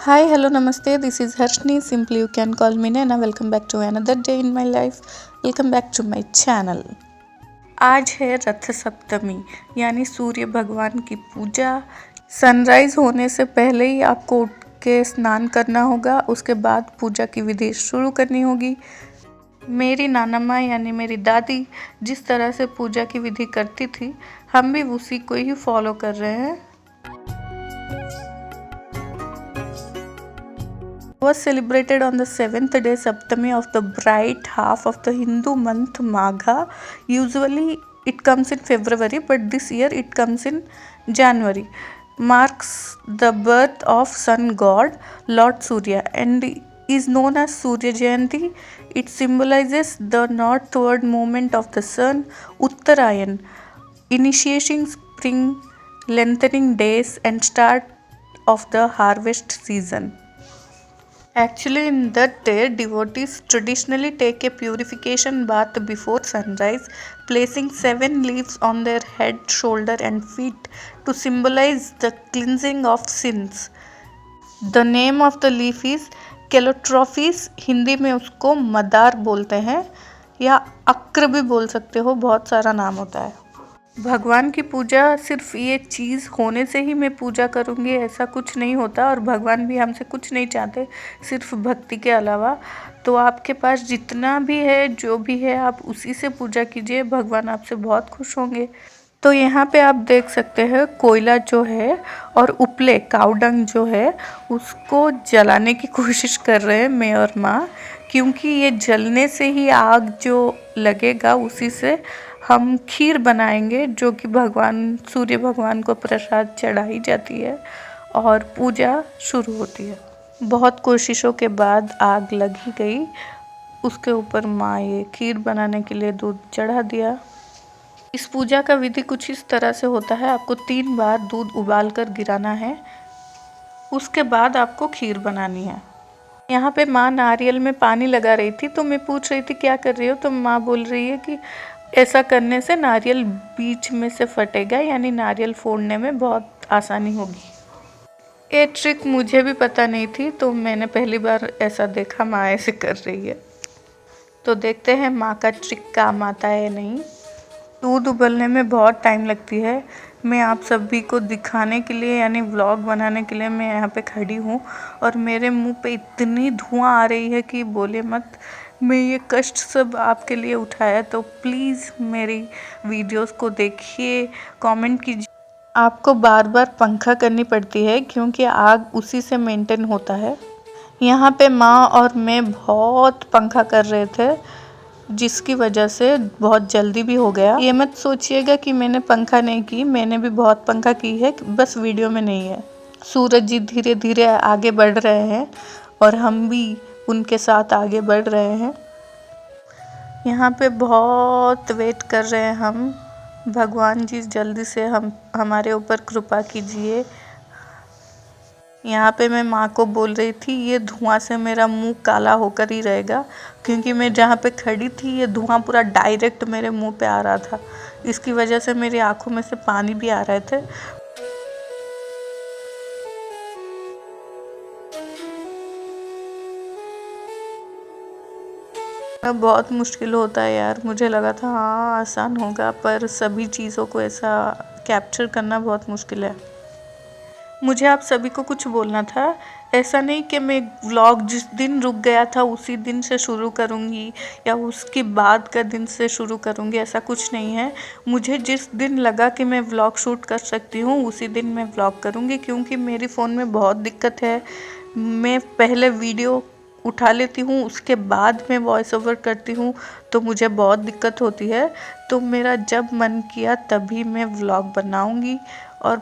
Hi, hello, namaste. This is Harshni. Simply you can call me Naina. Welcome back to another day in my life. Welcome back to my channel. आज है रथ सप्तमी यानी सूर्य भगवान की पूजा। Sunrise होने से पहले ही आपको उठ के स्नान करना होगा, उसके बाद पूजा की विधि शुरू करनी होगी। मेरी नाना माँ यानी मेरी दादी जिस तरह से पूजा की विधि करती थी, हम भी उसी को ही फॉलो कर रहे हैं। Was celebrated on the 7th day Saptami of the bright half of the Hindu month Magha. Usually it comes in February, but this year it comes in January. Marks the birth of sun god Lord Surya and is known as Surya Jayanti. It symbolizes the northward movement of the sun, Uttarayan, initiating spring, lengthening days and start of the harvest season. Actually, in that day, devotees traditionally take a purification bath before sunrise, placing 7 leaves on their head, shoulder, and feet to symbolize the cleansing of sins. The name of the leaf is Calotropis. Hindi में उसको मदार बोलते हैं या अक्र भी बोल सकते हो, बहुत सारा नाम होता है। भगवान की पूजा सिर्फ ये चीज़ होने से ही मैं पूजा करूँगी ऐसा कुछ नहीं होता, और भगवान भी हमसे कुछ नहीं चाहते सिर्फ भक्ति के अलावा। तो आपके पास जितना भी है, जो भी है, आप उसी से पूजा कीजिए, भगवान आपसे बहुत खुश होंगे। तो यहाँ पे आप देख सकते हैं कोयला जो है और उपले काउडंग जो है उसको जलाने की कोशिश कर रहे हैं मैं और माँ, क्योंकि ये जलने से ही आग जो लगेगा उसी से हम खीर बनाएंगे, जो कि भगवान सूर्य भगवान को प्रसाद चढ़ाई जाती है और पूजा शुरू होती है। बहुत कोशिशों के बाद आग लग ही गई, उसके ऊपर माँ ये खीर बनाने के लिए दूध चढ़ा दिया। इस पूजा का विधि कुछ इस तरह से होता है, आपको 3 बार दूध उबाल कर गिराना है, उसके बाद आपको खीर बनानी है। यहाँ पे माँ नारियल में पानी लगा रही थी, तो मैं पूछ रही थी क्या कर रही हो, तो माँ बोल रही है कि ऐसा करने से नारियल बीच में से फटेगा, यानी नारियल फोड़ने में बहुत आसानी होगी। ये ट्रिक मुझे भी पता नहीं थी, तो मैंने पहली बार ऐसा देखा माँ ऐसे कर रही है। तो देखते हैं माँ का ट्रिक काम आता है या नहीं। दूध उबलने में बहुत टाइम लगती है। मैं आप सभी को दिखाने के लिए यानी व्लॉग बनाने के लिए मैं यहाँ पे खड़ी हूँ, और मेरे मुंह पे इतनी धुआं आ रही है कि बोले मत। मैं ये कष्ट सब आपके लिए उठाया, तो प्लीज़ मेरी वीडियोस को देखिए, कमेंट कीजिए। आपको बार बार पंखा करनी पड़ती है क्योंकि आग उसी से मेंटेन होता है। यहाँ पे माँ और मैं बहुत पंखा कर रहे थे, जिसकी वजह से बहुत जल्दी भी हो गया। ये मत सोचिएगा कि मैंने पंखा नहीं की, मैंने भी बहुत पंखा की है, बस वीडियो में नहीं है। सूरज जी धीरे धीरे आगे बढ़ रहे हैं और हम भी उनके साथ आगे बढ़ रहे हैं। यहाँ पे बहुत वेट कर रहे हैं हम, भगवान जी जल्दी से हमारे ऊपर कृपा कीजिए। यहाँ पे मैं माँ को बोल रही थी ये धुआं से मेरा मुंह काला होकर ही रहेगा, क्योंकि मैं जहाँ पे खड़ी थी ये धुआं पूरा डायरेक्ट मेरे मुंह पे आ रहा था, इसकी वजह से मेरी आंखों में से पानी भी आ रहे थे। बहुत मुश्किल होता है यार, मुझे लगा था हाँ आसान होगा, पर सभी चीज़ों को ऐसा कैप्चर करना बहुत मुश्किल है। मुझे आप सभी को कुछ बोलना था। ऐसा नहीं कि मैं व्लॉग जिस दिन रुक गया था उसी दिन से शुरू करूँगी या उसके बाद का दिन से शुरू करूँगी, ऐसा कुछ नहीं है। मुझे जिस दिन लगा कि मैं व्लॉग शूट कर सकती हूँ उसी दिन मैं व्लॉग करूँगी, क्योंकि मेरी फ़ोन में बहुत दिक्कत है। मैं पहले वीडियो उठा लेती हूँ, उसके बाद मैं वॉइस ओवर करती हूँ, तो मुझे बहुत दिक्कत होती है। तो मेरा जब मन किया तभी मैं व्लॉग बनाऊँगी, और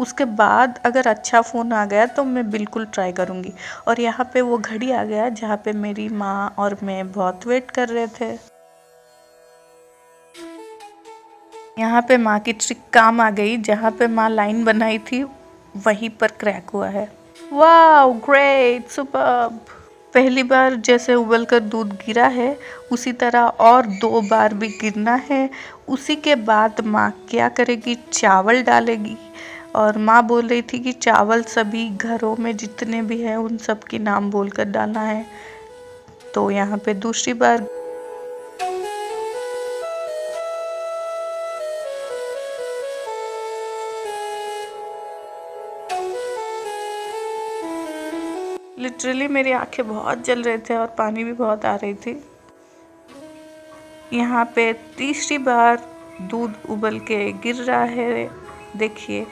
उसके बाद अगर अच्छा फ़ोन आ गया तो मैं बिल्कुल ट्राई करूँगी। और यहाँ पे वो घड़ी आ गया जहाँ पे मेरी माँ और मैं बहुत वेट कर रहे थे। यहाँ पे माँ की ट्रिक काम आ गई, जहाँ पे माँ लाइन बनाई थी वहीं पर क्रैक हुआ है। Wow great superb. पहली बार जैसे उबल कर दूध गिरा है उसी तरह और 2 बार भी गिरना है। उसी के बाद माँ क्या करेगी, चावल डालेगी और माँ बोल रही थी कि चावल सभी घरों में जितने भी हैं उन सब की नाम बोलकर डालना है। तो यहाँ पे दूसरी बार लिटरली मेरी आंखें बहुत जल रहे थे और पानी भी बहुत आ रही थी। यहाँ पे तीसरी बार दूध उबल के गिर रहा है, देखिए।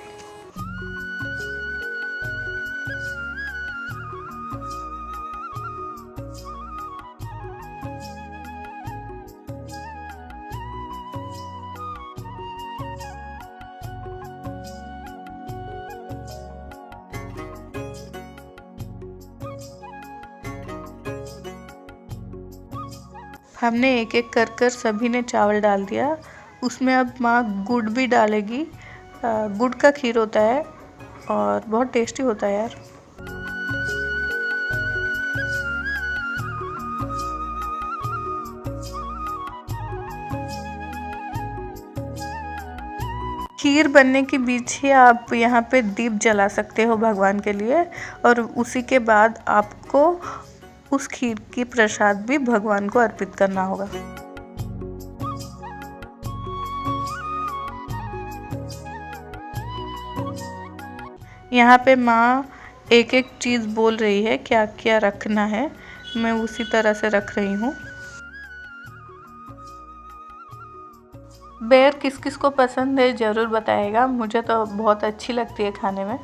हमने एक एक कर कर सभी ने चावल डाल दिया। उसमें अब माँ गुड़ भी डालेगी। गुड़ का खीर होता है और बहुत टेस्टी होता है यार। खीर बनने के बीच ही आप यहाँ पे दीप जला सकते हो भगवान के लिए, और उसी के बाद आपको उस खीर की प्रसाद भी भगवान को अर्पित करना होगा। यहाँ पे माँ एक एक चीज़ बोल रही है क्या क्या रखना है, मैं उसी तरह से रख रही हूँ। बेर किस किस को पसंद है ज़रूर बताइएगा, मुझे तो बहुत अच्छी लगती है खाने में।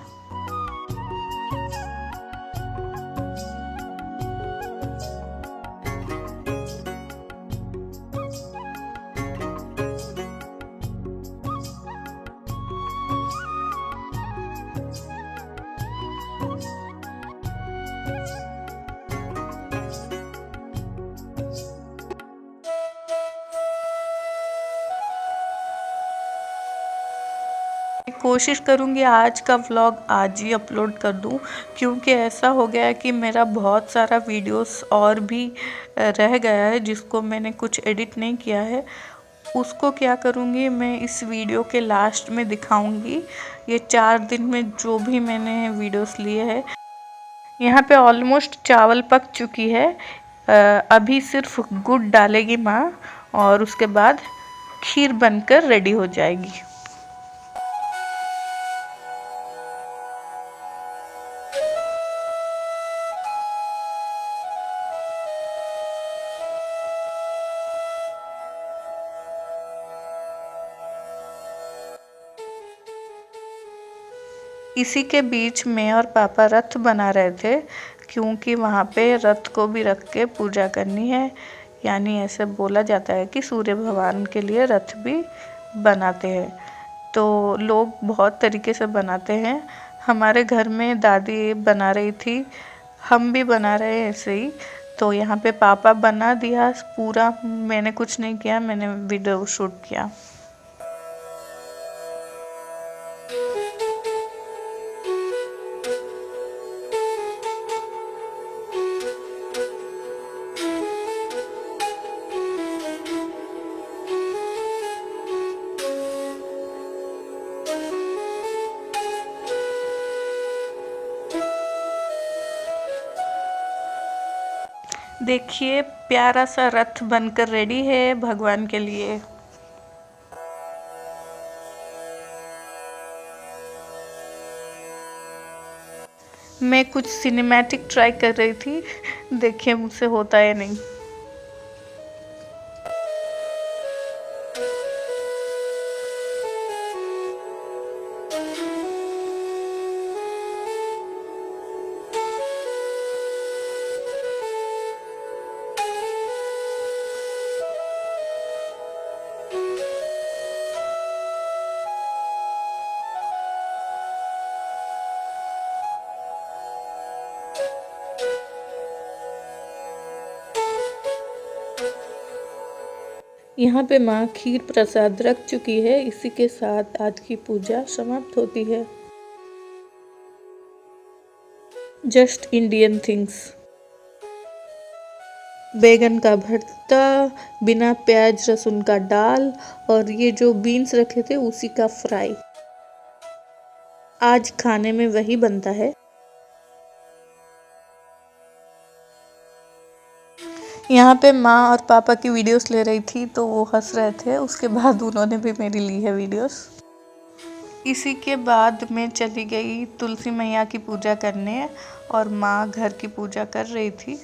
कोशिश करूँगी आज का व्लॉग आज ही अपलोड कर दूँ, क्योंकि ऐसा हो गया है कि मेरा बहुत सारा वीडियोस और भी रह गया है जिसको मैंने कुछ एडिट नहीं किया है। उसको क्या करूँगी मैं इस वीडियो के लास्ट में दिखाऊँगी, ये 4 दिन में जो भी मैंने वीडियोस लिए हैं। यहाँ पे ऑलमोस्ट चावल पक चुकी है। अभी सिर्फ गुड़ डालेगी माँ और उसके बाद खीर बनकर रेडी हो जाएगी। इसी के बीच मैं और पापा रथ बना रहे थे, क्योंकि वहाँ पे रथ को भी रख के पूजा करनी है। यानी ऐसे बोला जाता है कि सूर्य भगवान के लिए रथ भी बनाते हैं। तो लोग बहुत तरीके से बनाते हैं। हमारे घर में दादी बना रही थी, हम भी बना रहे हैं ऐसे ही। तो यहाँ पे पापा बना दिया पूरा, मैंने कुछ नहीं किया, मैंने वीडियो शूट किया। देखिए प्यारा सा रथ बनकर रेडी है भगवान के लिए। मैं कुछ सिनेमैटिक ट्राई कर रही थी, देखिए मुझसे होता है नहीं। यहाँ पे माँ खीर प्रसाद रख चुकी है। इसी के साथ आज की पूजा समाप्त होती है। Just Indian things. बैगन का भरता, बिना प्याज लहसुन का दाल, और ये जो बीन्स रखे थे उसी का फ्राई। आज खाने में वही बनता है। यहाँ पे माँ और पापा की वीडियोस ले रही थी तो वो हंस रहे थे, उसके बाद उन्होंने भी मेरी ली है वीडियोस। इसी के बाद मैं चली गई तुलसी मैया की पूजा करने और माँ घर की पूजा कर रही थी।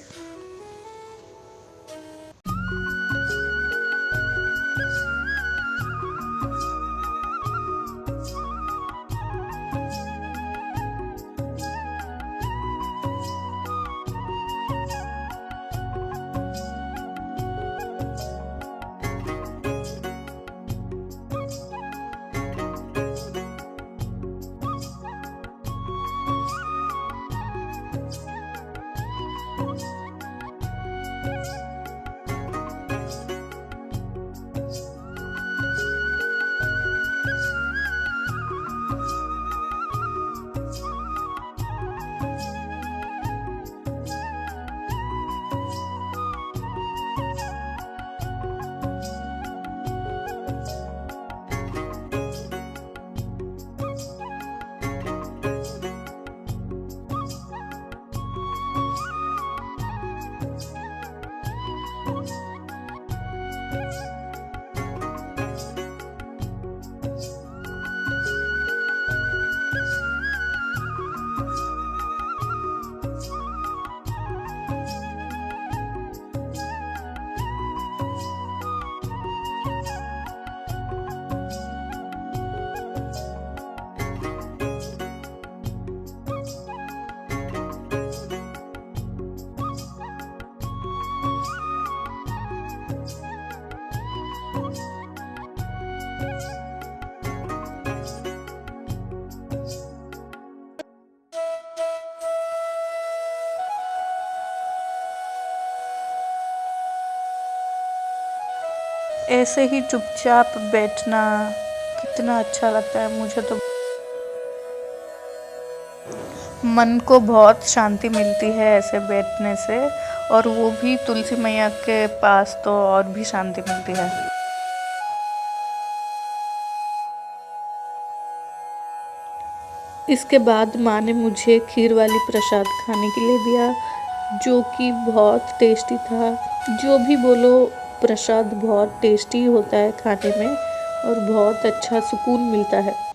ऐसे ही चुपचाप बैठना कितना अच्छा लगता है, मुझे तो मन को बहुत शांति मिलती है ऐसे बैठने से, और वो भी तुलसी मैया के पास तो और भी शांति मिलती है। इसके बाद माँ ने मुझे खीर वाली प्रसाद खाने के लिए दिया, जो कि बहुत टेस्टी था। जो भी बोलो, प्रसाद बहुत टेस्टी होता है खाने में और बहुत अच्छा सुकून मिलता है।